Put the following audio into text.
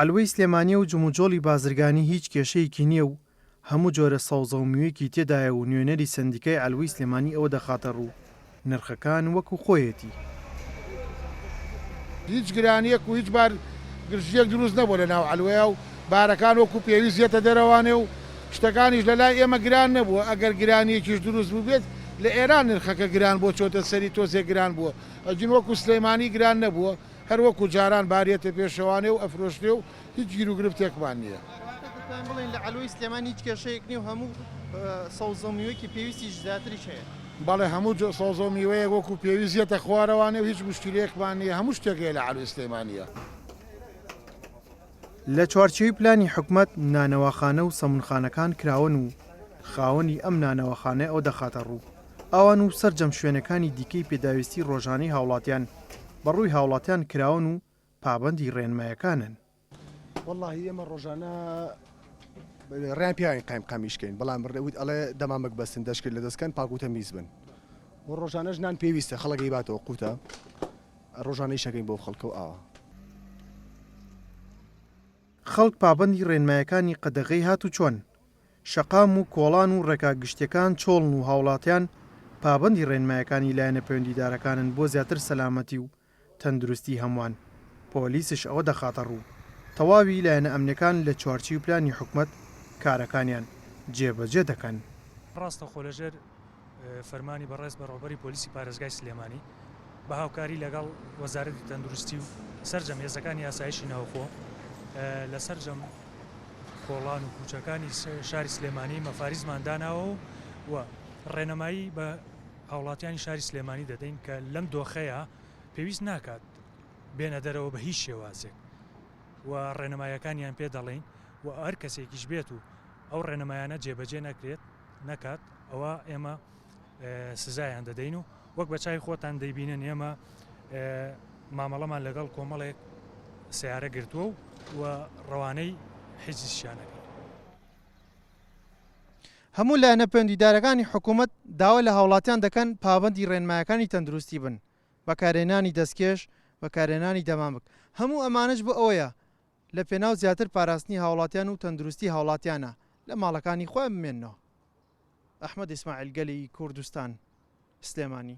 علوەی سلێمانی و جموجۆڵی بازرگانی هیچ کێشەیەکی نییە و هەموو جۆرە سەوزە و میوەیەکی تێدایە و نوێنەری سندیکای علوەی سلێمانی ئەوە دەخاتە ڕوو نرخەکان وەکو خۆیەتی. هیچ گرانیەک و هیچ بار گرژیەک دروست نەبوو لە ناو علوەیە و بارەکان وەکو پێویست یێتە دەرەوانێ و شتەکانیش لە لای ئێمە گران نەبووە. ئەگەر گرانیەکیش دروست بوو بێت لە ئێران نرخەکە گران بۆ چۆتە سەری تۆزێ گران بووە. ئەجین وەکو سلێمانی گران نەبووە، هەر وەکو جاران بارێتە پێشەوانێ و ئەفرۆشتێ و هیچ گیر و گرفتێکمان نییە. بڵێن لە علوەی سلێمانی هیچ کێشەیەک نیە و هەموو سەوزە و میوەیەکی پێویستیش زیاتریش هەیە. بەڵێ هەموو سەوزە و میوەیەک وەکو پێویست یێتە خوارەوانێ و هیچ مشکلەیەکمان نییە، هەموو شتێک هەیە لە علوەی سلێمانیە. لە چوارچێوی پلانی حکوومەت نانەوەخانە و سەمونخانەکان کراون و خاوەنی ئەم نانەوەخانە ئەو دەخاتە ڕوو. ئەوان و سەرجەم شوێنەکانی دیکەی پێداویستی ڕۆژانەی هاوڵاتیان بەڕووی هاوڵاتیان کراون و پابەندی ڕێنمایەکانن. واللهی ئێمە ڕۆژانە ڕێن پیاین قایمقامیشکەین، بەڵام ڕێوت ئەڵێ دەمامک بەستن دەشکرد لە دەستکەن پاکوتە میز بن و ڕۆژانەش نان پێویستە خەڵکی باتەوە قوتە ڕۆژانەی شەکەین بۆ خەڵکە و ئاوە. خەڵک پابەندی ڕێنمایەکانی قەدەغەی هاتو چۆن شەقام و کۆڵان و ڕێکاگشتەکان چۆڵن و هاوڵاتیان پابەندی ڕێنمایەکانی لایەنە پەیوەندیدارەکانن بۆ زیاتر سەلامەتی و تەندروستی هەمووان. پۆلیسش ئەوە دەخاتە ڕوو تەواوی لایەنە ئەمنەکان لە چوارچی و پلانی حکوومەت کارەکانیان جێبەجێ دەکەن. ڕاستەخۆ لەژێر فەرمانی بەڕێز بەڕێوەبەری پۆلیسی پارێزگای سلێمانی بە هاوکاری لەگەڵ وەزارەتی تەندروستی و سەرجەم هێزەکانی یاسایشی ناوخۆ لە سەرجەم کۆڵان و کوچەکانی شاری سلێمانی مەفاریزمان داناوە و ڕێنەمایی بە هاوڵاتیانی شاری سلێمانی دەدەین کە لەم دۆخەیە پێویست ناکات بێنە دەرەوە بە هیچ شێوازێک و ڕێنەمایەکانیان پێ دەڵێن و هەر کەسێکیش بێت و ئەو ڕێنەمایانە جێبەجێ نەکات ئەوە ئێمە سزایان دەدەین و وەک بە چای خۆتان دەیبینن ئێمە مامەڵەمان لەگەڵ کۆمەڵێک سیارە گرتووە و ڕەوانەی حیجزیشانەکەی. هەموو لایەنە پەیوەندیدارەکانی حکوومەت داوا لە هاوڵاتیان دەکەن پابەندی ڕێنمایەکانی تەندروستی بن، بەکارهێنانی دەستکێش، بەکارهێنانی دەمامک. هەموو ئەمانش بۆ ئەوەیە لە پێناو زیاتر پاراستنی هاوڵاتیان و تەندروستی هاوڵاتیانە لە ماڵەکانی خۆیان بمێننەوە. ئەحمەد ئیسماعیل گەلی کوردستان، سلێمانی.